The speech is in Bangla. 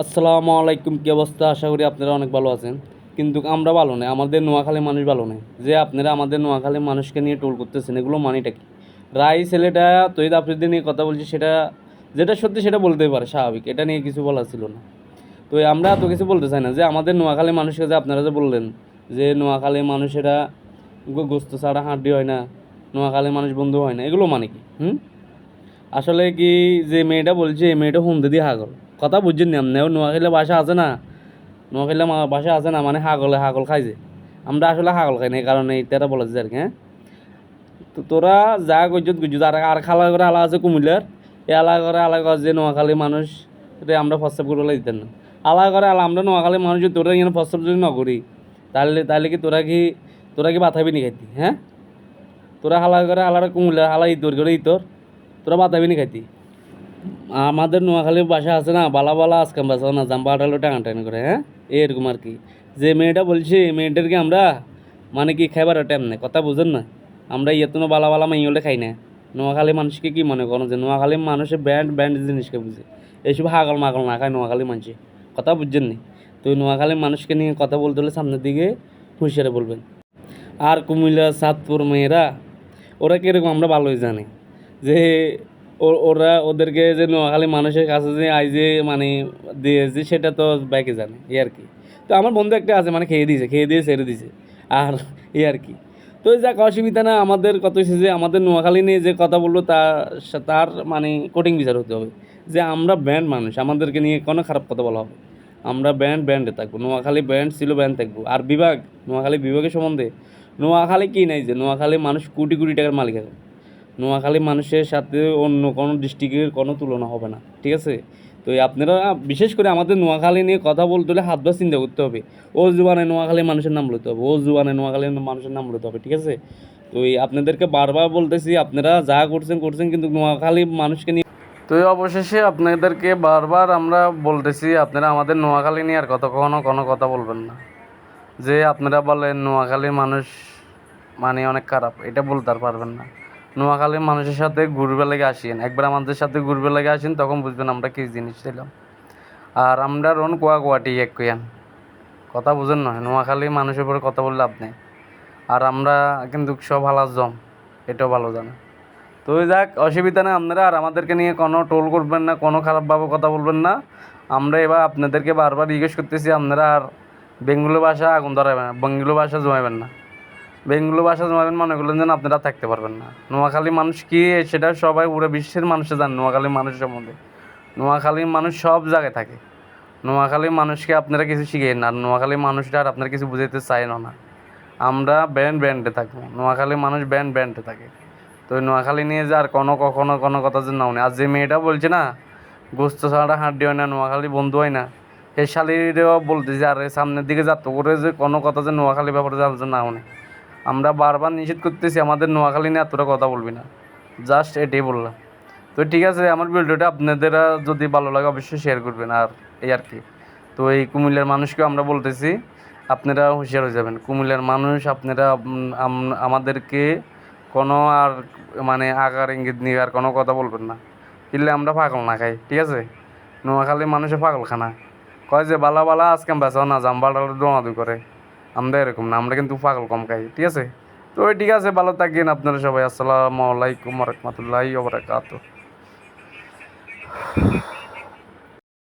আসসালামু আলাইকুম, কি অবস্থা? আশা করি আপনারা অনেক ভালো আছেন। কিন্তু আমরা ভালো নেই, আমাদের নোয়াখালীর মানুষ ভালো নেই। যে আপনারা আমাদের নোয়াখালীর মানুষকে নিয়ে টোল করতেছেন, এগুলো মানিটা কি? রাই ছেলেটা তৈদ আফ্রিদি নিয়ে কথা বলছি, সেটা যেটা সত্যি সেটা বলতেই পারে, স্বাভাবিক, এটা নিয়ে কিছু বলার ছিল না। তো আমরা এত কিছু বলতে চাই না। যে আমাদের নোয়াখালীর মানুষকে যে আপনারা যে বললেন যে নোয়াখালীর মানুষেরা গোস্ত ছাড়া হাড্ডি হয় না, নোয়াখালীর মানুষ বন্ধু হয় না, এগুলো মানে কি? আসলে কি, যে মেয়েটা বলছে এই মেয়েটা হুমদে দিয়ে হাগল, কথা বুঝছেন নি আপনি? নোয়াখালী ভাষা আছে না, নোয়াখালী ভাষা আছে না, মানে হাগলে হাগল খাইছে। আমরা আসলে হাগল খাই না, এই কারণে এটা বলেছে আর কি। হ্যাঁ, তো তোরা যা গজ্জত গুজত আর আর খালা করে আলা আছে কুমিল্লার, এই আলা করে আলা করে যে নোয়াখালী মানুষ রে আমরা প্রস্তাব করবলে দিতেন না। আলা করে আলা আমরা নোয়াখালী মানুষ যদি তোরা এখানে প্রস্তাব যদি ন করি, তাহলে তাহলে কি তোরা কি বাথাবি নি খাইতি? হ্যাঁ, তোরা হালা করে আলারা কুমিল্লার হালা ইতর করে ইতর, তোরা বাতাবি নি খাইতি? আমাদের নোয়াখালীর বাসা আছে না, বালা বালা আজকাম বাসা না, জাম্বা আটালো টাঙাটানি করে। হ্যাঁ, এরকম আর কি। যে মেয়েটা বলছি এই মেয়েটাকে আমরা মানে কি খাইবার টাইম নেই, কথা বুঝেন না? আমরা ইয়েতনো বালা বালা মাই হলে খাই না। নোয়াখালী মানুষকে কি মনে করেন যে নোয়াখালী মানুষের ব্যান্ড ব্যান্ড জিনিসকে বুঝে? এইসব হাগল মাগল না খায় নোয়াখালী মানুষে, কথা বুঝছেন নি? তো ওই নোয়াখালীর মানুষকে নিয়ে কথা বলতে হলে সামনের দিকে হুঁশিয়ারে বলবেন। আর কুমিল্লা চাঁদপুর মেয়েরা, ওরা কীরকম আমরা ভালোই জানি। যে ওরা ওদেরকে যে নোয়াখালী মানুষের কাছে যে আইজে মানে দিয়েছে, সেটা তো বাইকে জানে, এই আর কি। তো আমার বন্ধু একটা আছে, মানে খেয়ে দিয়ে ছেড়ে দিয়েছে, আর এই আর কি। তো যাক, অসুবিধা না। আমাদের কত হয়েছে যে আমাদের নোয়াখালী নিয়ে যে কথা বললো তার মানে কঠিন বিচার হতে হবে। যে আমরা ব্যান্ড মানুষ, আমাদেরকে নিয়ে কোনো খারাপ কথা বলা হবে? আমরা ব্যান্ডে থাকবো, নোয়াখালী ব্যান্ড ছিল, ব্যান্ড থাকবো। আর বিভাগ, নোয়াখালী বিভাগের সম্বন্ধে, নোয়াখালী কি নাই যে নোয়াখালী মানুষ কোটি কোটি টাকার মালিক আছে। নোয়াখালী মানুষের সাথে অন্য কোনো ডিস্ট্রিক্টের কোনো তুলনা হবে না, ঠিক আছে? তো আপনারা বিশেষ করে আমাদের নোয়াখালী নিয়ে কথা বলতে হলে হাতবার চিন্তা করতে হবে। ও জুবানে নোয়াখালীর মানুষের নাম লইতে হবে, ও জুবানে নোয়াখালীর মানুষের নাম লইতে হবে, ঠিক আছে? তো আপনাদেরকে বারবার বলতেছি, আপনারা যা করছেন করছেন, কিন্তু নোয়াখালী মানুষকে নিয়ে। তো অবশেষে আপনাদেরকে বারবার আমরা বলতেছি, আপনারা আমাদের নোয়াখালী নিয়ে আর কোনো কথা বলবেন না। যে আপনারা বলেন নোয়াখালীর মানুষ মানে অনেক খারাপ, এটা বলতে আর পারবেন না। নোয়াখালীর মানুষের সাথে ঘুরবে লেগে আসেন, একবার আমাদের সাথে ঘুরবে লেগে আসেন, তখন বুঝবেন আমরা কী জিনিস ছিলাম। আর আমরা রন কুয়াটি এক কইয়ান, কথা বুঝেন নয়? নোয়াখালীর মানুষের উপরে কথা বললে আপনি আর আমরা কিন্তু সব হালার জম, এটাও ভালো জানে। তো যাক, অসুবিধা নেই। আপনারা আর আমাদেরকে নিয়ে কোনো টোল করবেন না, কোনো খারাপভাবে কথা বলবেন না। আমরা এবার আপনাদেরকে বারবার জিজ্ঞেস করতেছি, আপনারা আর বেঙ্গলি ভাষা আগুন ধরাবেন না, বেঙ্গলি ভাষা জমাবেন না। বেঙ্গলি ভাষা জমাবেন মনে করলেন যেন আপনারা থাকতে পারবেন না। নোয়াখালী মানুষ কি সেটা সবাই পুরো বিশ্বের মানুষে জানে নোয়াখালী মানুষের সম্বন্ধে। নোয়াখালীর মানুষ সব জায়গায় থাকে। নোয়াখালীর মানুষকে আপনারা কিছু শিখেন না, নোয়াখালীর মানুষটা আর আপনারা কিছু বুঝাইতে চায় না। আমরা ব্যান্ডে থাকবো, নোয়াখালীর মানুষ ব্যান্ডে থাকে। তো নোয়াখালী নিয়ে যে আর কখনো কোনো কথা যে নাও নেই। আর যে মেয়েটা বলছে না গোস্ত ছাড়া হাড্ডি হয় না, নোয়াখালী বন্ধু হয় না, এই শালিরেও বলতেছে আর সামনের দিকে যাত্রা করে যে কোনো কথা যে নোয়াখালী ব্যাপারে যে নাও নেই। আমরা বারবার নিষেধ করতেছি আমাদের নোয়াখালী নিয়ে এতটা কথা বলবি না, জাস্ট এটাই বললাম। তো ঠিক আছে, আমার ভিডিওটা আপনাদের যদি ভালো লাগে অবশ্যই শেয়ার করবেন, আর এই আর কি। তো এই কুমিল্লার মানুষকেও আমরা বলতেছি, আপনারা হুঁশিয়ার হয়ে যাবেন। কুমিল্লার মানুষ আপনারা আমাদেরকে কোনো আর মানে আকার ইঙ্গিত নিয়ে আর কোনো কথা বলবেন না, কিনলে আমরা পাগল না খাই, ঠিক আছে? নোয়াখালীর মানুষের পাগলখানা কয় যে বালা বালা আজকে বেচাও না, জাম্বাল দৌড়াদৌড়ি করে। আমরা এরকম না, আমরা কিন্তু পাগল কম খাই, ঠিক আছে? তো ঠিক আছে, ভালো থাকেন আপনারা সবাই। আসসালামু আলাইকুম রহমতুল্লাহি ওয়া বারাকাতুহু।